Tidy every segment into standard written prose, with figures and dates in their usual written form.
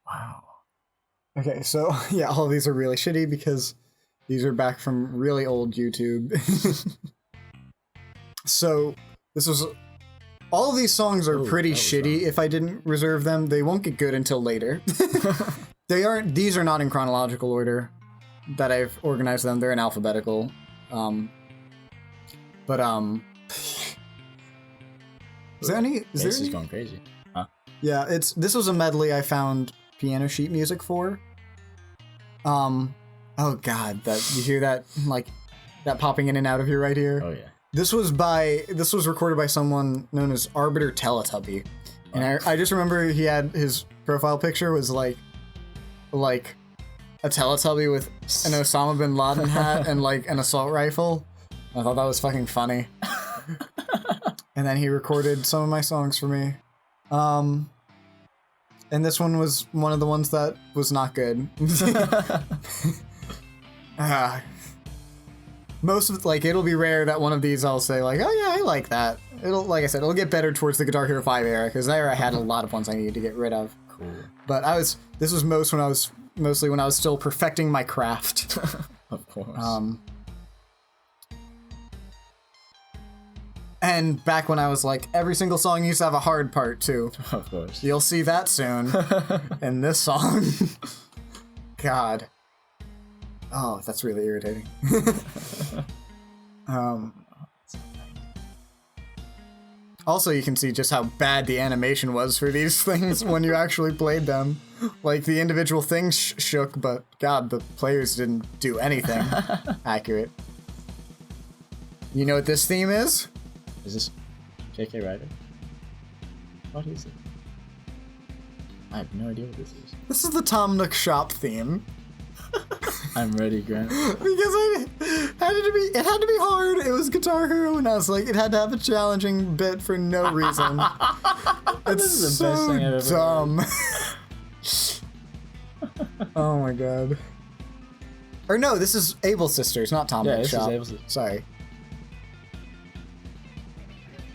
Wow. Okay, so yeah, all of these are really shitty because these are back from really old YouTube. So this was... All of these songs are pretty shitty if I didn't reserve them. They won't get good until later. These are not in chronological order that I've organized them. They're in alphabetical. Is there any... This is going crazy. Huh? Yeah, this was a medley I found piano sheet music for. Oh god, you hear that, like, that popping in and out of your right ear? Oh yeah. This was recorded by someone known as Arbiter Teletubby. And I just remember he had his profile picture was like a Teletubby with an Osama bin Laden hat and like an assault rifle. I thought that was fucking funny. And then he recorded some of my songs for me. And this one was one of the ones that was not good. Most of it'll be rare that one of these I'll say like, oh yeah, I like that. Like I said, it'll get better towards the Guitar Hero 5 era because there I had a lot of ones I needed to get rid of. Cool. But this was mostly when I was still perfecting my craft. Of course. And back when I was like, every single song used to have a hard part too. Of course. You'll see that soon in this song. God. Oh, that's really irritating. Also, you can see just how bad the animation was for these things when you actually played them. Like, the individual things shook, but God, the players didn't do anything accurate. You know what this theme is? Is this J.K. Ryder? What is it? I have no idea what this is. This is the Tom Nook Shop theme. I'm ready, Grant. Because it had to be hard. It was Guitar Hero, and I was like, it had to have a challenging bit for no reason. It's This is the so best thing I've ever dumb. Oh my god. Or no, this is Able Sisters, not Tom Nook Shop. This is Able Sisters. Sorry.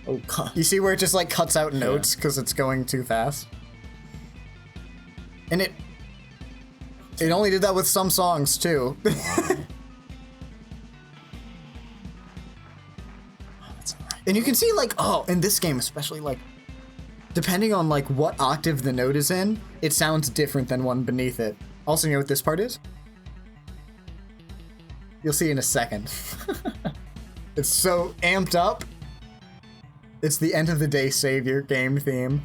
Oh god. You see where it just like cuts out notes because it's going too fast? And it only did that with some songs too. And you can see like, in this game especially, like, depending on like what octave the note is in, it sounds different than one beneath it. Also, you know what this part is? You'll see in a second. It's so amped up. It's the end of the day savior game theme.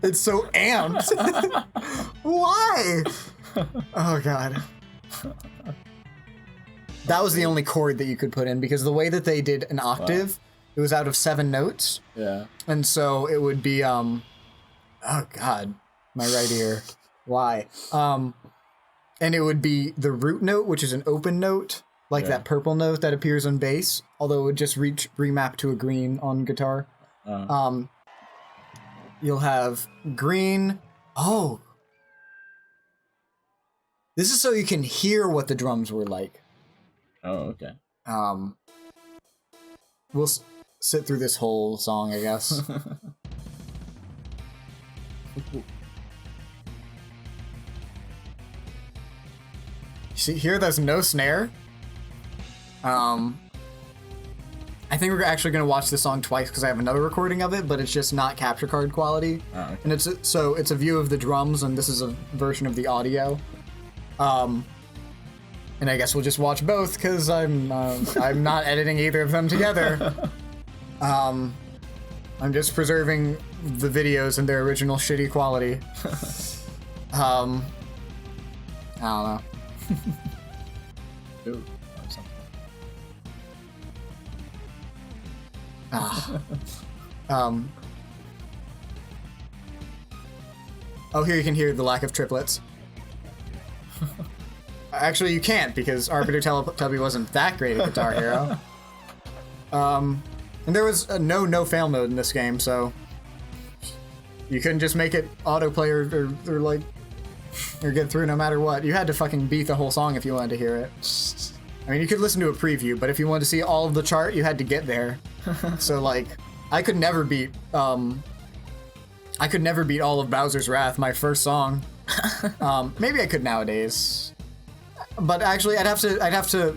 It's so amped. Why? Oh god. That was the only chord that you could put in because the way that they did an octave, it was out of 7 notes. Yeah. And so it would be oh god, my right ear. Why? And it would be the root note, which is an open note, like that purple note that appears on bass, although it would just remap to a green on guitar. You'll have green. Oh. This is so you can hear what the drums were like. Oh, okay. We'll sit through this whole song, I guess. See, here there's no snare. I think we're actually going to watch this song twice because I have another recording of it, but it's just not capture card quality. Oh, okay. And it's a view of the drums, and this is a version of the audio. And I guess we'll just watch both because I'm not editing either of them together. I'm just preserving the videos in their original shitty quality. I don't know. Ooh, Oh, here you can hear the lack of triplets. Actually, you can't because Arbiter Teletubby wasn't that great at Guitar Hero. And there was a no fail mode in this game, so you couldn't just make it autoplay or get through no matter what. You had to fucking beat the whole song if you wanted to hear it. I mean, you could listen to a preview, but if you wanted to see all of the chart, you had to get there. So like, I could never beat all of Bowser's Wrath, my first song. Maybe I could nowadays, but actually I'd have to,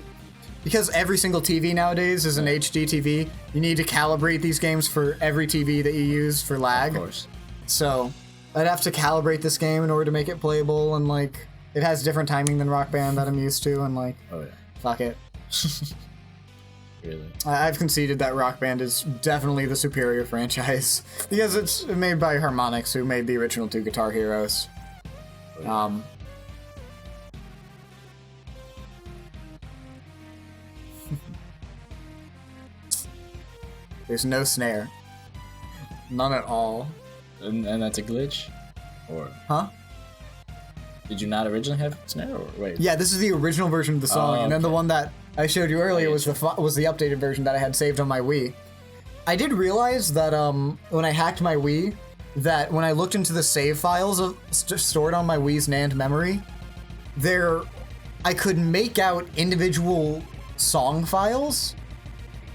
because every single TV nowadays is an HD TV. You need to calibrate these games for every TV that you use for lag. Of course. So I'd have to calibrate this game in order to make it playable, and like it has different timing than Rock Band that I'm used to, and like, Oh yeah. fuck it. Really? I've conceded that Rock Band is definitely the superior franchise because it's made by Harmonix, who made the original 2 Guitar Heroes. There's no snare. None at all. And that's a glitch? Or Huh? did you not originally have snare, or wait? Yeah, this is the original version of the song, and then the okay. one that I showed you earlier was the updated version that I had saved on my Wii. I did realize that when I hacked my Wii, that when I looked into the save files stored on my Wii's NAND memory, I could make out individual song files.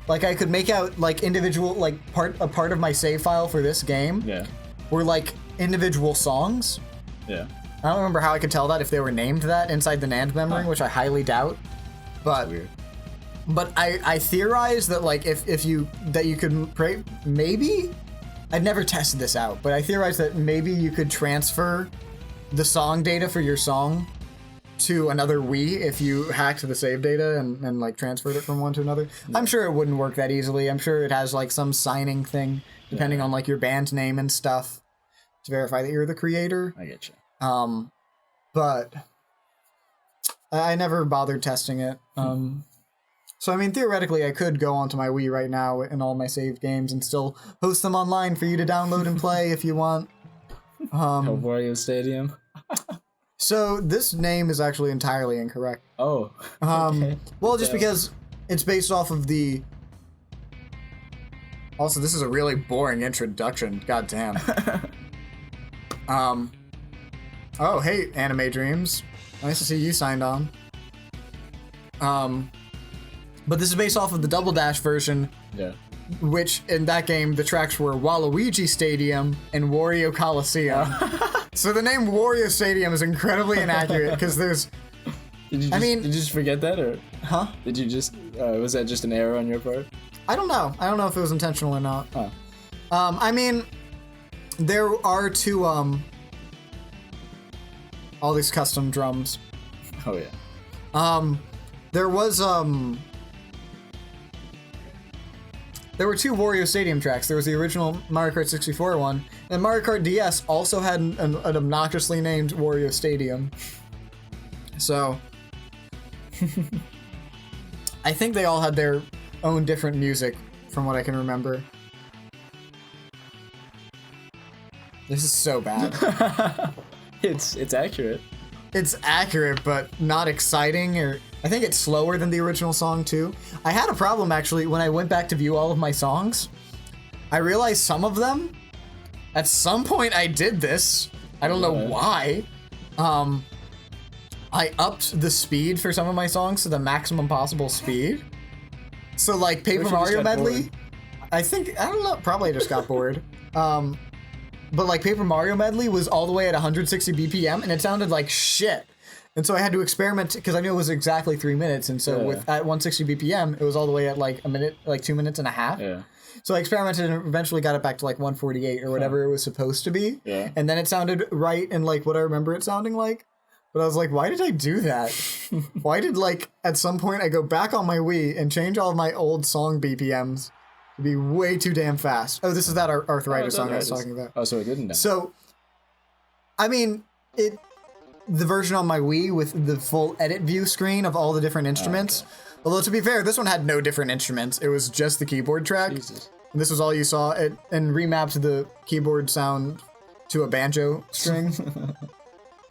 Like I could make out like individual a part of my save file for this game. Yeah. Were like individual songs. Yeah. I don't remember how I could tell that if they were named that inside the NAND memory, which I highly doubt. But Weird. But I theorized that like if you could maybe I'd never tested this out, but I theorized that maybe you could transfer the song data for your song to another Wii if you hacked the save data and like transferred it from one to another. Yeah. I'm sure it wouldn't work that easily. I'm sure it has like some signing thing depending on like your band name and stuff to verify that you're the creator. I get you. But I never bothered testing it. So I mean, theoretically, I could go onto my Wii right now and all my saved games and still host them online for you to download and play if you want. Wario Stadium. So this name is actually entirely incorrect. Oh. Okay. Well, just because it's based off of the. Also, this is a really boring introduction. God damn. Oh, hey, Anime Dreams. Nice to see you signed on. But this is based off of the Double Dash version. Yeah. Which, in that game, the tracks were Waluigi Stadium and Wario Coliseum. So the name Wario Stadium is incredibly inaccurate, because there's... Did you just forget that, or... Huh? Did you just... was that just an error on your part? I don't know. I don't know if it was intentional or not. Oh. I mean, there are two, all these custom drums. Oh, yeah. There was, there were two Wario Stadium tracks. There was the original Mario Kart 64 one, and Mario Kart DS also had an obnoxiously named Wario Stadium. So, I think they all had their own different music, from what I can remember. This is so bad. It's accurate. It's accurate, but not exciting, or I think it's slower than the original song too. I had a problem actually when I went back to view all of my songs. I realized some of them, at some point I did this. I don't know why. I upped the speed for some of my songs to the maximum possible speed. So like Paper Mario Medley, I don't know, probably I just got bored. But like Paper Mario Medley was all the way at 160 BPM and it sounded like shit. And so I had to experiment because I knew it was exactly 3 minutes. And so at 160 BPM, it was all the way at like a minute, like 2 minutes and a half. Yeah. So I experimented and eventually got it back to like 148 or whatever it was supposed to be. Yeah. And then it sounded right and like what I remember it sounding like. But I was like, why did I do that? Why did like at some point I go back on my Wii and change all of my old song BPMs? It'd be way too damn fast. Oh, this is that arthritis song I was talking about. Oh, so it didn't. So, I mean, the version on my Wii with the full edit view screen of all the different instruments. Okay. Although to be fair, this one had no different instruments. It was just the keyboard track. Jesus. And this was all you saw. And remapped the keyboard sound to a banjo string.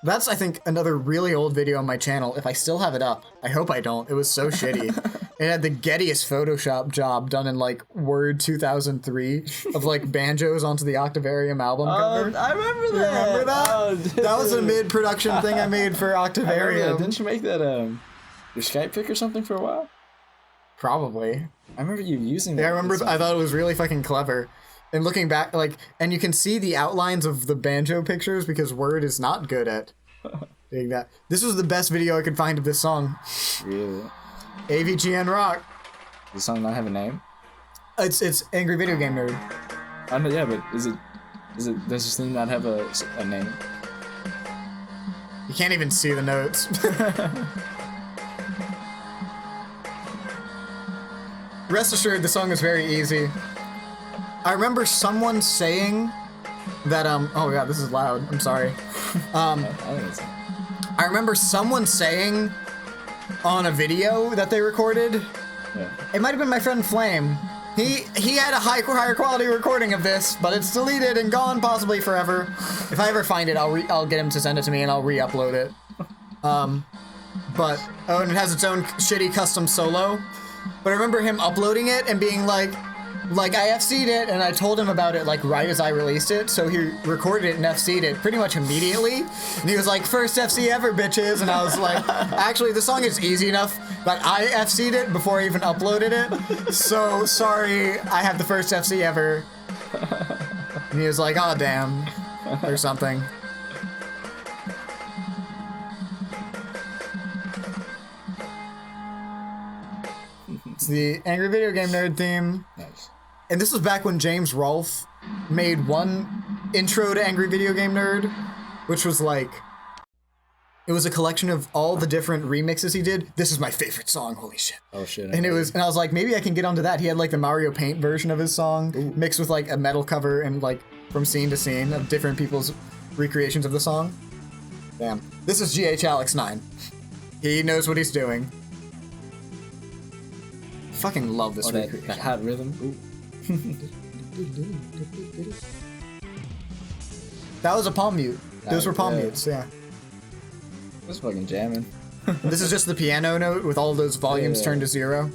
That's, I think, another really old video on my channel. If I still have it up, I hope I don't. It was so shitty. It had the gettiest Photoshop job done in, like, Word 2003 of, like, banjos onto the Octavarium album cover. I remember that. You remember that? Oh, that was a mid-production thing I made for Octavarium. Didn't you make that, your Skype pic or something for a while? Probably. I remember you using that. Yeah, I remember. I thought it was really fucking clever. And looking back, like, and you can see the outlines of the banjo pictures because Word is not good at Dig that. This was the best video I could find of this song. Really? AVGN Rock. Does the song not have a name? It's Angry Video Game Nerd. I know, yeah, but does this thing not have a name? You can't even see the notes. Rest assured, the song is very easy. I remember someone saying that, oh god, this is loud, I'm sorry. I remember someone saying on a video that they recorded, it might have been my friend Flame, he had a higher quality recording of this, but it's deleted and gone possibly forever. If I ever find it, I'll get him to send it to me and I'll re-upload it. And it has its own shitty custom solo. But I remember him uploading it and being like I FC'd it, and I told him about it like right as I released it, so he recorded it and FC'd it pretty much immediately. And he was like, first FC ever, bitches. And I was like, actually, the song is easy enough, but I FC'd it before I even uploaded it. So sorry, I have the first FC ever. And he was like, oh damn, or something. It's the Angry Video Game Nerd theme. Nice. And this was back when James Rolfe made one intro to Angry Video Game Nerd, which was like, it was a collection of all the different remixes he did. This is my favorite song, holy shit. Oh shit. And I was like, maybe I can get onto that. He had like the Mario Paint version of his song, mixed with like a metal cover and like from scene to scene of different people's recreations of the song. Damn. This is GH Alex 9. He knows what he's doing. Fucking love this recreation. That hot rhythm. Ooh. That was a palm mute. Those were palm mutes, yeah. That's fucking jamming. This is just the piano note with all those volumes turned to 0.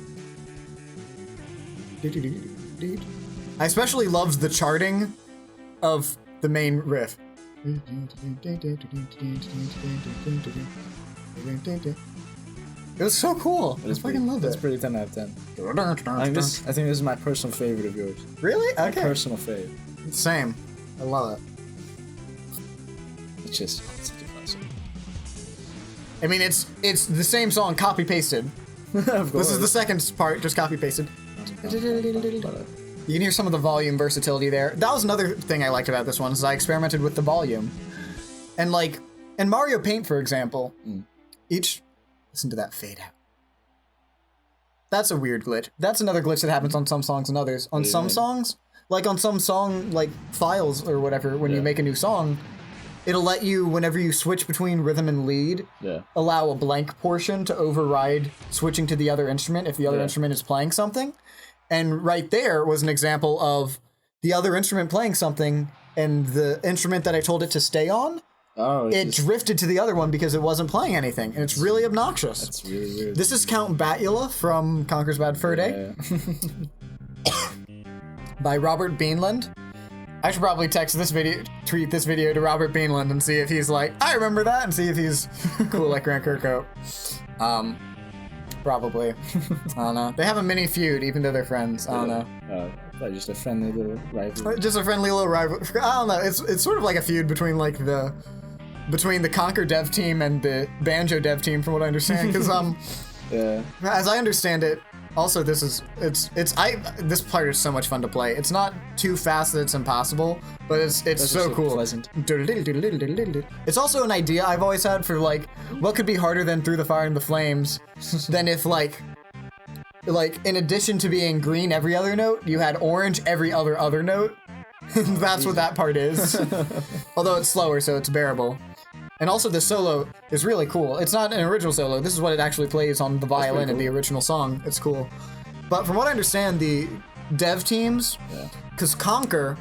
I especially loved the charting of the main riff. It was so cool. I fucking loved it. That's pretty 10 out of 10. I think this is my personal favorite of yours. Really? Okay. My personal favorite. Same. I love it. It's just such a classic. I mean, it's the same song copy pasted. Of course. This is the second part, just copy pasted. You can hear some of the volume versatility there. That was another thing I liked about this one, is I experimented with the volume. And like, in Mario Paint, for example, listen to that fade out. That's a weird glitch. That's another glitch that happens on some songs and others. On some songs, like on some song, like files or whatever, when you make a new song, it'll let you, whenever you switch between rhythm and lead, allow a blank portion to override switching to the other instrument if the other instrument is playing something. And right there was an example of the other instrument playing something, and the instrument that I told it to stay on, it drifted to the other one because it wasn't playing anything, and it's really obnoxious. That's really weird. This is Count Batula from Conker's Bad Fur Day by Robert Beanland. I should probably tweet this video to Robert Beanland and see if he's like, I remember that, and see if he's cool like Grant Kirkhope. Probably. I don't know. They have a mini feud, even though they're friends. I don't know. Probably just a friendly little rivalry. Just a friendly little rivalry. I don't know. It's sort of like a feud between like between the Conker dev team and the Banjo dev team, from what I understand. Because as I understand it, also this part is so much fun to play. It's not too fast that it's impossible, but it's so cool. Pleasant. It's also an idea I've always had for like what could be harder than Through the Fire and the Flames than if like in addition to being green every other note, you had orange every other note. That's what that part is. Although it's slower, so it's bearable. And also the solo is really cool. It's not an original solo. This is what it actually plays on the violin in the original song. It's cool. But from what I understand, the dev teams, because Conker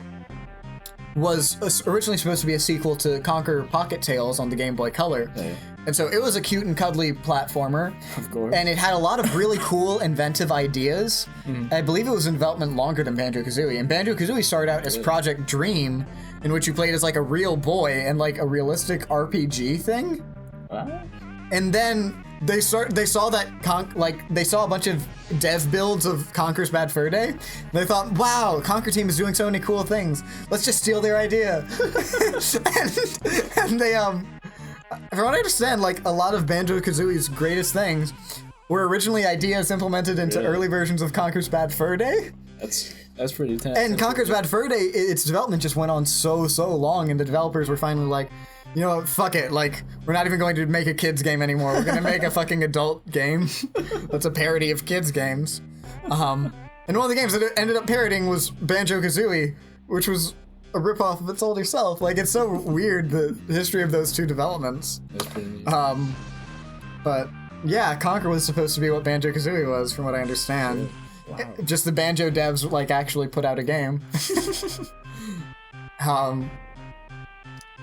was originally supposed to be a sequel to Conker Pocket Tales on the Game Boy Color. And so it was a cute and cuddly platformer. Of course. And it had a lot of really cool, inventive ideas. I believe it was in development longer than Banjo-Kazooie. And Banjo-Kazooie started out as Project Dream, in which you played as like a real boy and like a realistic RPG thing. What? And then they saw that they saw a bunch of dev builds of Conker's Bad Fur Day. And they thought, wow, Conker team is doing so many cool things. Let's just steal their idea. and from what I understand, like a lot of Banjo-Kazooie's greatest things were originally ideas implemented into early versions of Conker's Bad Fur Day. That's pretty tense. And Conker's Bad Fur Day, its development just went on so long, and the developers were finally like, you know what, fuck it, like, we're not even going to make a kids game anymore. We're gonna make a fucking adult game that's a parody of kids games. And one of the games that it ended up parodying was Banjo-Kazooie, which was a ripoff of its older self. Like, it's so weird, the history of those two developments. That's pretty neat. But yeah, Conker was supposed to be what Banjo-Kazooie was, from what I understand. Wow. Just the Banjo devs, like, actually put out a game.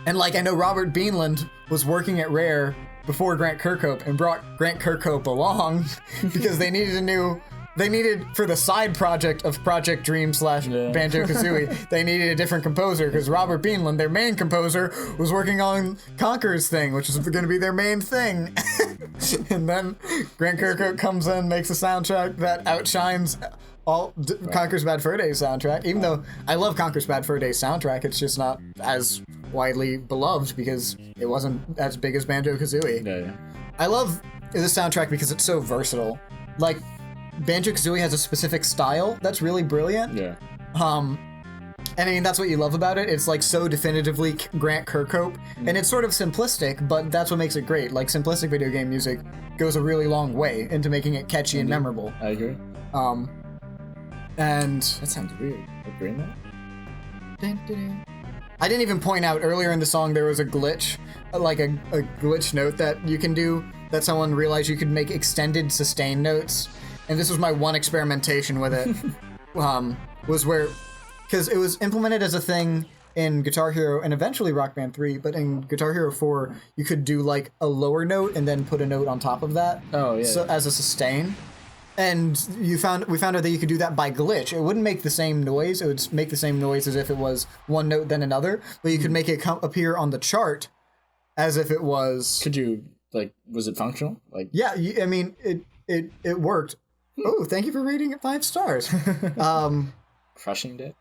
And, like, I know Robert Beanland was working at Rare before Grant Kirkhope and brought Grant Kirkhope along because they needed, for the side project of Project Dream / Banjo-Kazooie, they needed a different composer because Robert Beanland, their main composer, was working on Conker's thing, which is going to be their main thing. And then Grant Kirkhope comes in, makes a soundtrack that outshines all Conker's Bad Fur Day soundtrack. Even though I love Conker's Bad Fur Day soundtrack, it's just not as widely beloved because it wasn't as big as Banjo-Kazooie. Yeah. I love this soundtrack because it's so versatile. Like, Banjo-Kazooie has a specific style that's really brilliant. Yeah. And I mean, that's what you love about it. It's like so definitively Grant Kirkhope, and it's sort of simplistic, but that's what makes it great. Like, simplistic video game music goes a really long way into making it catchy and memorable. I agree. And That sounds weird. Like Green Man? I didn't even point out earlier in the song there was a glitch, like a glitch note that you can do, that someone realized you could make extended sustain notes. And this was my one experimentation with it, was where, because it was implemented as a thing in Guitar Hero and eventually Rock Band 3, but in Guitar Hero 4, you could do like a lower note and then put a note on top of that. Oh, yeah. So, as a sustain. And we found out that you could do that by glitch. It wouldn't make the same noise. It would make the same noise as if it was one note then another, but you could make it appear on the chart as if it was... Could you, like, was it functional? Like, yeah, I mean, it worked. Oh, thank you for rating it 5 stars. Crushing Day?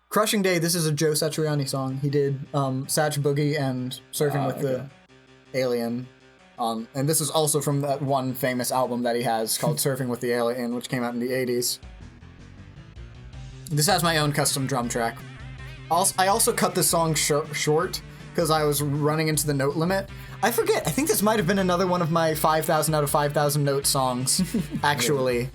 Crushing Day, this is a Joe Satriani song. He did Satch Boogie and Surfing with the Alien. And this is also from that one famous album that he has called Surfing with the Alien, which came out in the 80s. This has my own custom drum track. I also cut this song short because I was running into the note limit. I forget, I think this might have been another one of my 5,000 out of 5,000 note songs, actually.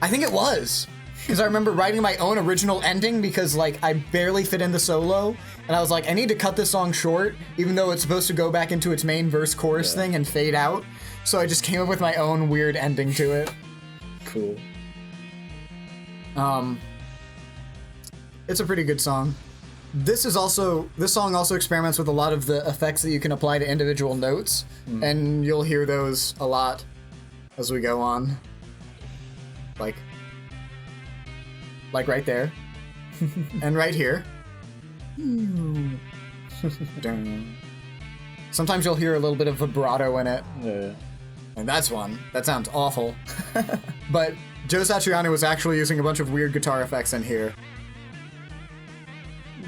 I think it was. Because I remember writing my own original ending because, like, I barely fit in the solo. And I was like, I need to cut this song short, even though it's supposed to go back into its main verse-chorus thing and fade out. So I just came up with my own weird ending to it. Cool. It's a pretty good song. This song also experiments with a lot of the effects that you can apply to individual notes. And you'll hear those a lot as we go on. Like right there. And right here. Sometimes you'll hear a little bit of vibrato in it. Yeah. And that's one. That sounds awful. But Joe Satriani was actually using a bunch of weird guitar effects in here.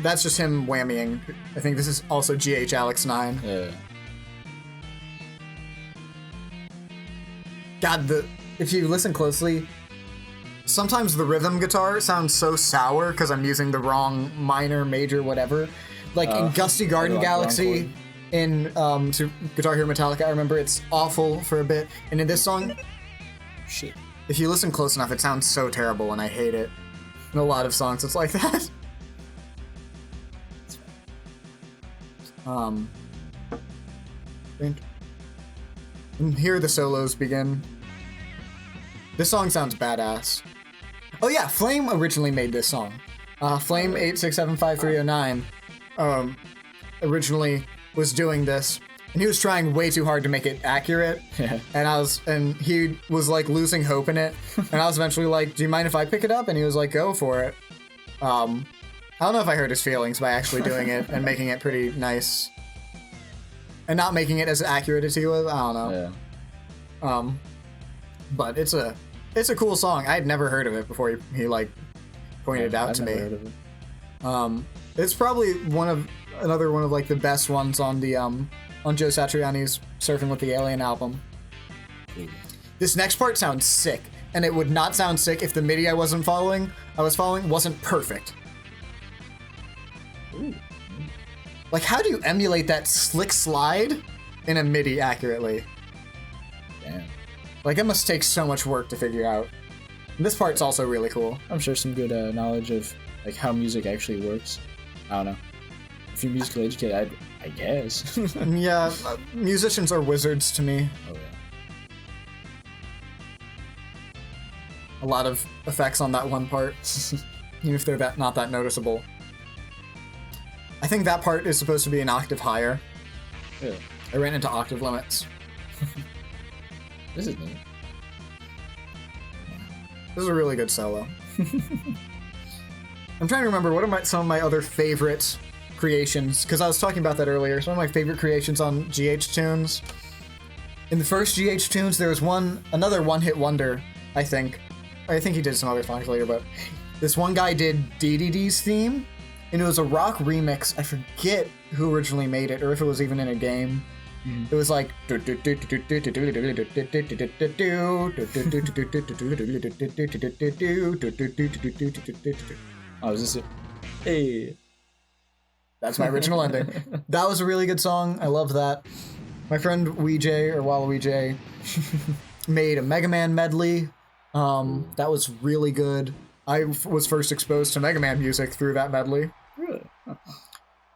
That's just him whammying. I think this is also GH Alex 9. Yeah. God, if you listen closely, sometimes the rhythm guitar sounds so sour because I'm using the wrong minor, major, whatever. Like in Gusty Garden Galaxy, in Guitar Hero Metallica, I remember it's awful for a bit. And in this song, Shit. if you listen close enough, it sounds so terrible and I hate it. In a lot of songs, it's like that. And here the solos begin. This song sounds badass. Oh yeah, Flame originally made this song. Flame 8675309 originally was doing this, and he was trying way too hard to make it accurate. And he was like losing hope in it. And I was eventually like, "Do you mind if I pick it up?" And he was like, "Go for it." I don't know if I hurt his feelings by actually doing it and making it pretty nice, and not making it as accurate as he was. I don't know. Yeah. But it's a cool song. I had never heard of it before he like pointed it out to me. Heard of it. It's probably another one of like the best ones on the on Joe Satriani's Surfing with the Alien album. This next part sounds sick, and it would not sound sick if the MIDI I was following wasn't perfect. Ooh. Like, how do you emulate that slick slide in a MIDI accurately? Damn. Like, it must take so much work to figure out. And this part's also really cool. I'm sure some good knowledge of like how music actually works. I don't know. If you're musically educated, I guess. Yeah, musicians are wizards to me. Oh yeah. A lot of effects on that one part, even if they're not that noticeable. I think that part is supposed to be an octave higher. Yeah. I ran into octave limits. This is neat. This is a really good solo. I'm trying to remember what are some of my other favorite creations, because I was talking about that earlier. Some of my favorite creations on GH Tunes. In the first GH Tunes, there was another one-hit wonder, I think. I think he did some other songs later, but this one guy did DDD's theme, and it was a rock remix. I forget who originally made it, or if it was even in a game. It was like... Oh, is this it? Hey. That's my original ending. That was a really good song. I loved that. My friend Weejay, or Waluigi, made a Mega Man medley. That was really good. I was first exposed to Mega Man music through that medley. Really?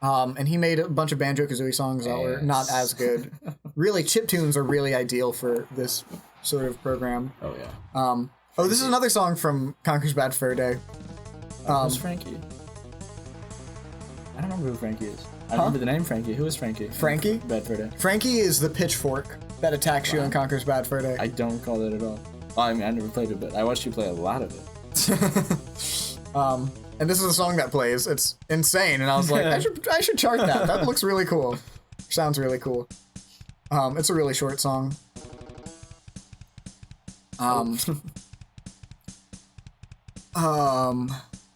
And he made a bunch of Banjo-Kazooie songs that were not as good. Really, chiptunes are really ideal for this sort of program. Oh, yeah. Oh, this is another song from Conker's Bad Fur Day. Who's Frankie? I don't remember who Frankie is. I remember the name Frankie. Who is Frankie? Frankie? Bad Fur Day. Frankie is the pitchfork that attacks you in Conker's Bad Fur Day. I don't recall that at all. Well, I mean, I never played it, but I watched you play a lot of it. And this is a song that plays. It's insane, and I was like, I should chart that. That looks really cool. Sounds really cool. It's a really short song.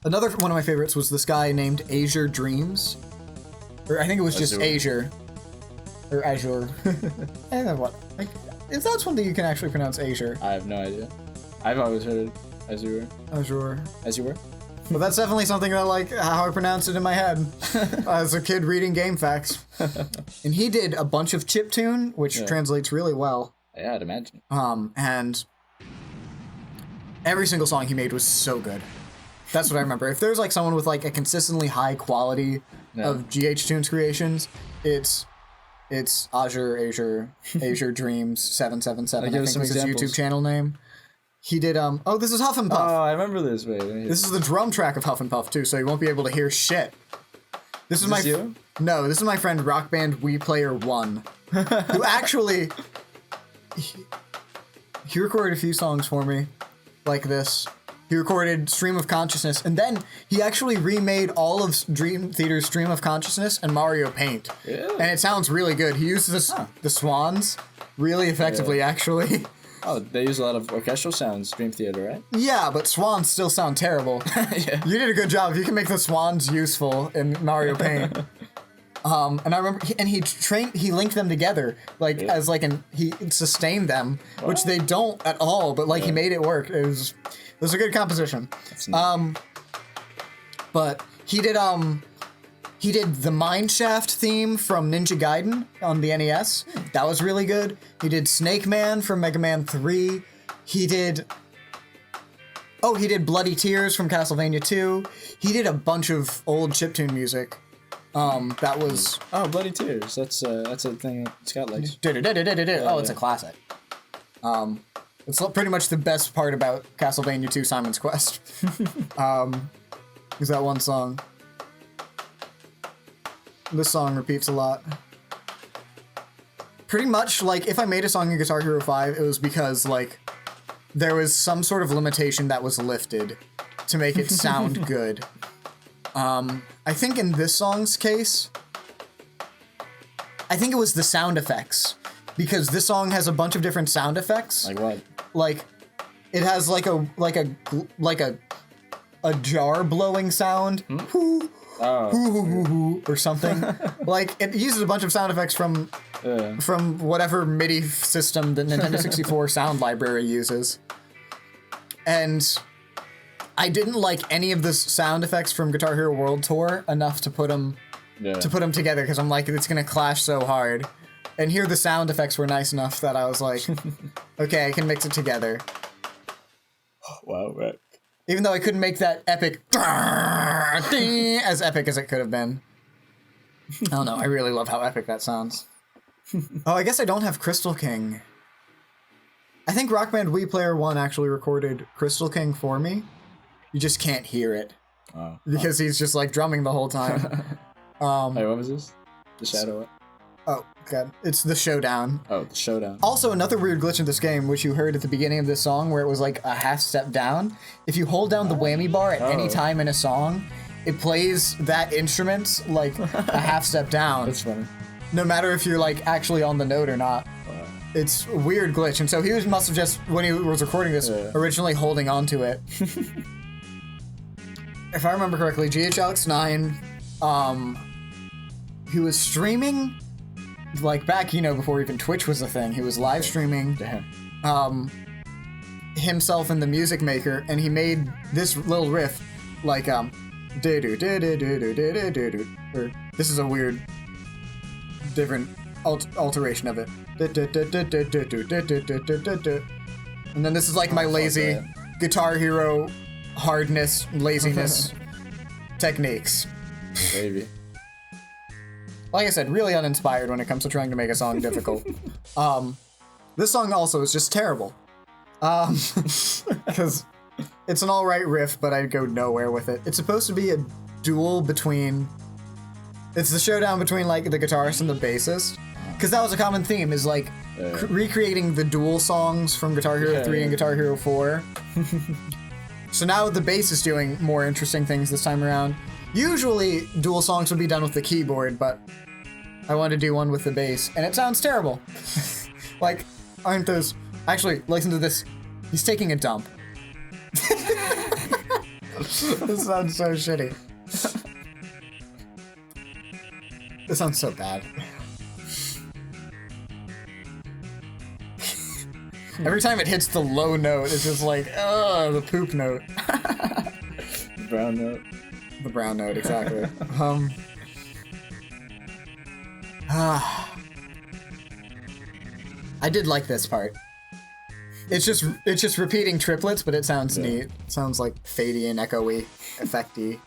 Another one of my favorites was this guy named Azure Dreams, or I think it was just Azure, or Azure. I don't know what. If that's one thing you can actually pronounce Azure. I have no idea. I've always heard it as you were. Azure. As you were. But that's definitely something that I like how I pronounce it in my head as a kid reading game facts. And he did a bunch of chiptune, which translates really well. Yeah, I'd imagine. And every single song he made was so good. That's what I remember. If there's like someone with like a consistently high quality of GH Tunes creations, it's Azure Dreams 777. I think was his YouTube channel name. He did, this is Huff N Puff. Oh, I remember this. Wait. This is the drum track of Huff N Puff, too, so you won't be able to hear shit. This is you? No, this is my friend Rock Band Wii Player 1, who actually, he recorded a few songs for me, like this. He recorded Stream of Consciousness, and then he actually remade all of Dream Theater's Stream of Consciousness and Mario Paint. Yeah. And it sounds really good. He uses the swans really effectively, actually. Oh, they use a lot of orchestral sounds, Dream Theater, right? Yeah, but swans still sound terrible. Yeah. You did a good job. You can make the swans useful in Mario Paint. And I remember, he linked them together, like, as like he sustained them, which they don't at all, but like he made it work. It was a good composition. But he did the Mineshaft theme from Ninja Gaiden on the NES. That was really good. He did Snake Man from Mega Man 3. He did Bloody Tears from Castlevania 2. He did a bunch of old chiptune music. That was... Oh, Bloody Tears. That's a thing Scott likes. Oh, it's a classic. It's pretty much the best part about Castlevania 2 Simon's Quest. Is that one song. This song repeats a lot. Pretty much, like, if I made a song in Guitar Hero 5, it was because, like, there was some sort of limitation that was lifted to make it sound good. I think in this song's case, I think it was the sound effects. Because this song has a bunch of different sound effects. Like what? Like, it has, like a jar blowing sound. Oh. Or something. Like, it uses a bunch of sound effects from from whatever MIDI system the Nintendo 64 sound library uses. And I didn't like any of the sound effects from Guitar Hero World Tour enough to put them together, because I'm like, it's gonna clash so hard. And here the sound effects were nice enough that I was like, okay, I can mix it together. Wow, right. Even though I couldn't make that epic as epic as it could have been. I don't know, I really love how epic that sounds. Oh, I guess I don't have Crystal King. I think Rock Band Wii Player 1 actually recorded Crystal King for me. You just can't hear it. Oh. Because he's just like drumming the whole time. Hey, what was this? The Shadow? Oh, God. It's the Showdown. Oh, the Showdown. Also, another weird glitch in this game, which you heard at the beginning of this song, where it was like a half step down. If you hold down the whammy bar at any time in a song, it plays that instrument like a half step down. That's funny. No matter if you're like actually on the note or not. Wow. It's a weird glitch. And so he must have just, when he was recording this, originally holding on to it. If I remember correctly, GHLX9, he was streaming, like back, before even Twitch was a thing. He was live streaming himself in the Music Maker, and he made this little riff, like, this is a weird, different alteration of it. And then this is like my lazy Guitar Hero hardness, laziness techniques. Maybe. Like I said, really uninspired when it comes to trying to make a song difficult. This song also is just terrible. Because it's an alright riff, but I'd go nowhere with it. It's supposed to be a duel between... It's the showdown between, like, the guitarist and the bassist. Because that was a common theme, is, like, recreating the duel songs from Guitar Hero 3 and Guitar Hero 4. So now the bass is doing more interesting things this time around. Usually, dual songs would be done with the keyboard, but I wanted to do one with the bass, and it sounds terrible. Like, aren't those... Actually, listen to this. He's taking a dump. This sounds so shitty. This sounds so bad. Every time it hits the low note, it's just like, the poop note. The brown note. The brown note, exactly. I did like this part. It's just repeating triplets, but it sounds neat. It sounds like fadey and echoey, effecty.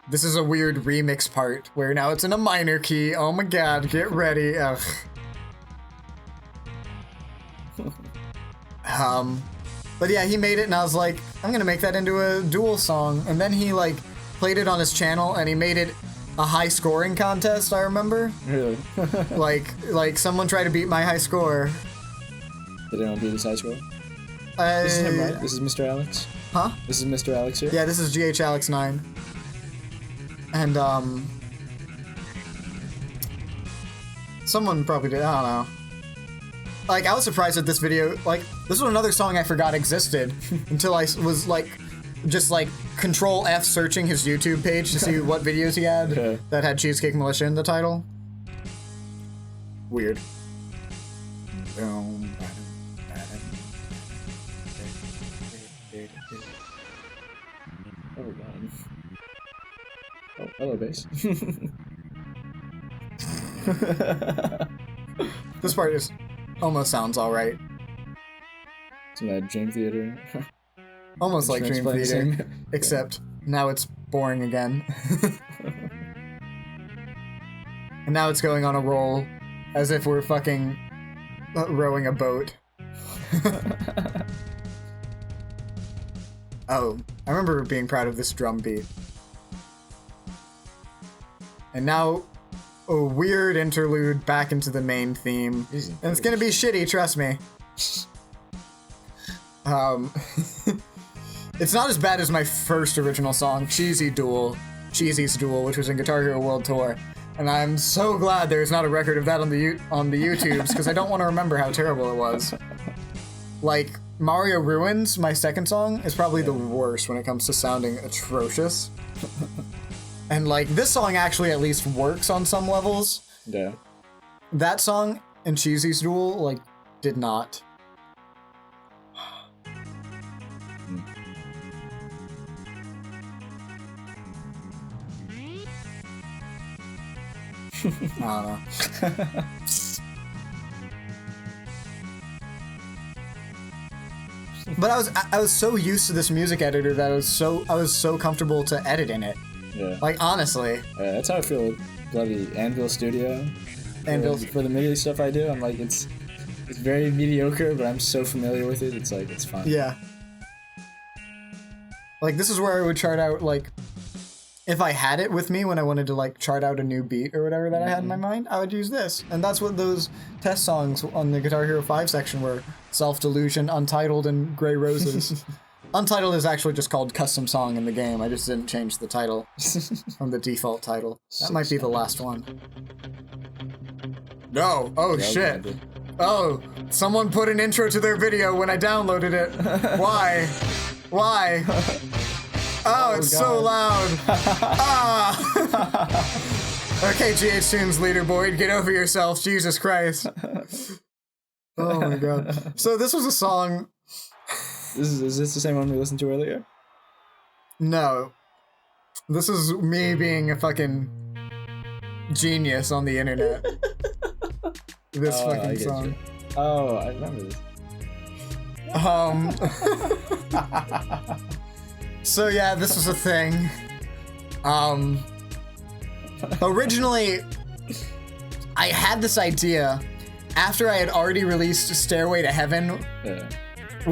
This is a weird remix part where now it's in a minor key. Oh my god, get ready. Ugh. But yeah, he made it, and I was like, I'm gonna make that into a dual song. And then he like played it on his channel, and he made it a high scoring contest. I remember. Really? like someone tried to beat my high score. Did anyone beat his high score? This is him, right? This is Mr. Alex? Huh? This is Mr. Alex here? Yeah, this is GHLX9. And, someone probably did, I don't know. Like, I was surprised at this video. Like, this was another song I forgot existed until I was, like, just, like, Control F searching his YouTube page to see what videos he had that had Cheesecake Militia in the title. Weird. Oh, we're done. Oh, hello, bass. This part is almost sounds alright. Some of that Dream Theater. Almost like Dream Theater, except now it's boring again. And now it's going on a roll, as if we're fucking rowing a boat. Oh, I remember being proud of this drum beat. And now, a weird interlude back into the main theme. And it's gonna be shitty, trust me. It's not as bad as my first original song, Cheesy's Duel, which was in Guitar Hero World Tour. And I'm so glad there's not a record of that on the YouTubes, because I don't want to remember how terrible it was. Like, Mario Ruins, my second song, is probably the worst when it comes to sounding atrocious. And, like, this song actually at least works on some levels. Yeah. that song and Cheesy's Duel, like, did not. I don't know. But I was so used to this music editor that I was so comfortable to edit in it. Yeah. Like, honestly. That's how I feel with bloody Anvil Studio. For the MIDI stuff I do, I'm like, it's very mediocre, but I'm so familiar with it, it's like, it's fun. Yeah. Like, this is where I would chart out, like, if I had it with me when I wanted to, like, chart out a new beat or whatever that I had in my mind, I would use this. And that's what those test songs on the Guitar Hero 5 section were. Self-Delusion, Untitled, and Grey Roses. Untitled is actually just called Custom Song in the game. I just didn't change the title from the default title. That might be the last one. No! Oh, shit! Oh, someone put an intro to their video when I downloaded it. Why? Why? Oh, it's so loud. Ah! Okay, GH Tunes leaderboard, get over yourself, Jesus Christ. Oh my god. So this was a song... Is this the same one we listened to earlier? No. This is me being a fucking genius on the internet. This fucking song. You. Oh, I remember this. So yeah, this was a thing. Originally, I had this idea after I had already released Stairway to Heaven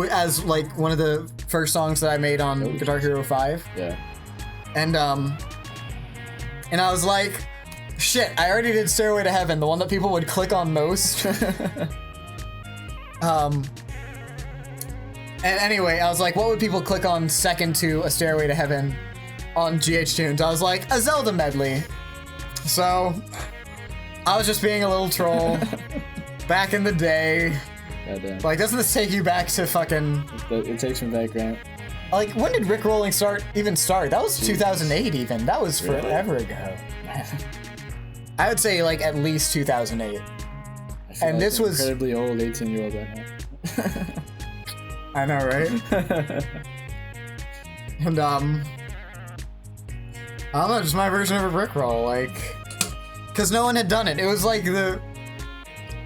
as like one of the first songs that I made on Guitar Hero 5. Yeah. And I was like, shit, I already did Stairway to Heaven, the one that people would click on most. And anyway, I was like, what would people click on second to A Stairway to Heaven on GH Tunes? I was like, a Zelda medley. So, I was just being a little troll back in the day. Goddamn. Like, doesn't this take you back to fucking... It takes me back, Grant. Like, when did Rickrolling even start? That was 2008 even. That was forever ago. I would say, like, at least 2008. And like this was... incredibly old 18-year-old right now. I know, right? And, I don't know, just my version of a Rickroll, like... Because no one had done it. It was, like, the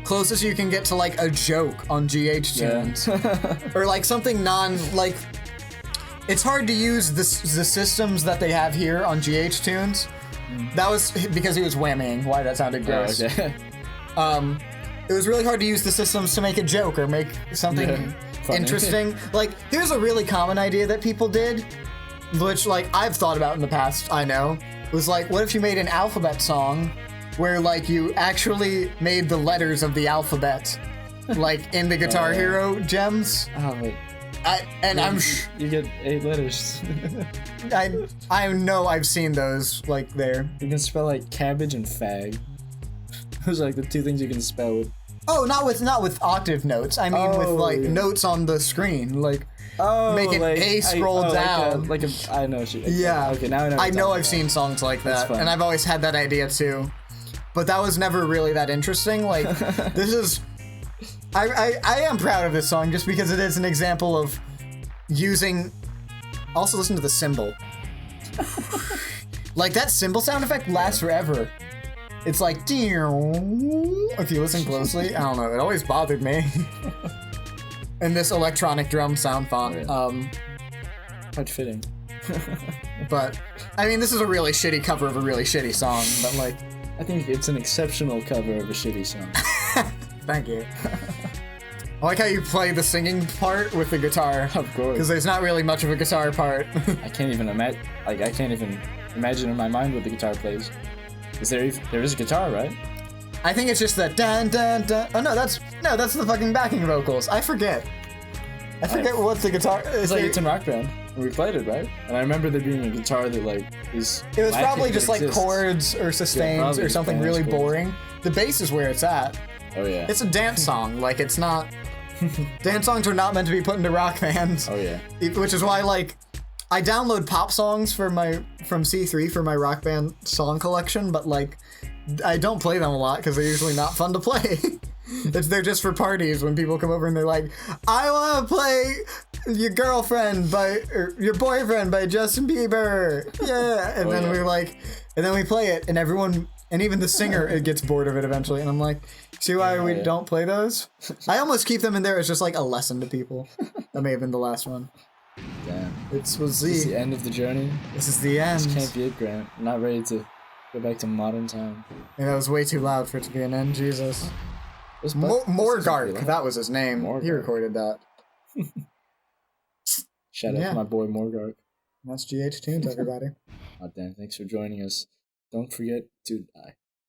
closest you can get to, like, a joke on GH Tunes. Yeah. Or, like, something like... It's hard to use the systems that they have here on GH Tunes. That was because he was whamming. Why that sounded gross. Oh, okay. It was really hard to use the systems to make a joke or make something interesting. Like, here's a really common idea that people did, which, like, I've thought about in the past, I know. It was like, what if you made an alphabet song where, like, you actually made the letters of the alphabet, like, in the Guitar Hero gems? Oh, but... You get 8 letters. I know I've seen those, like, there. You can spell, like, cabbage and fag. Those are, like, the two things you can spell with. Oh, not with octave notes. I mean with, like, notes on the screen. Like, make an like, A scroll down. I know. Yeah. Okay, now I know. I know I've seen songs like that, and I've always had that idea, too. But that was never really that interesting. Like, this is... I am proud of this song just because it is an example of using... Also, listen to the cymbal. Like, that cymbal sound effect lasts forever. It's like... If you listen closely, I don't know, it always bothered me. And this electronic drum sound font. Quite fitting. But, I mean, this is a really shitty cover of a really shitty song, but, like... I think it's an exceptional cover of a shitty song. Thank you. I like how you play the singing part with the guitar. Of course. Because there's not really much of a guitar part. I can't even imagine. Like, I can't even imagine in my mind what the guitar plays. There is a guitar, right? I think it's just that dun dun dun. Oh no, that's the fucking backing vocals. I forget what the guitar. It's like it's in Rock Band. We played it, right? And I remember there being a guitar that like is. It was probably just like chords or sustains or something really boring. The bass is where it's at. Oh yeah. It's a dance song. Like it's not. Dance songs are not meant to be put into rock bands. Oh yeah. Which is why like I download pop songs from C3 for my Rock Band song collection, but like I don't play them a lot because they're usually not fun to play. They're just for parties when people come over and they're like, I want to play Your Girlfriend or Your Boyfriend by Justin Bieber. Yeah. And then we're like, and then we play it and everyone, and even the singer, it gets bored of it eventually. And I'm like, see why we don't play those? I almost keep them in there as just like a lesson to people. That may have been the last one. Damn. This Is the end of the journey? This is the end. This can't be it, Grant. I'm not ready to go back to modern time. Yeah, that was way too loud for it to be an end, Jesus. Morgark, that was his name. Morgark. He recorded that. Shout out to my boy Morgark. That's GH Tunes, everybody. Oh, damn. Thanks for joining us. Don't forget to die.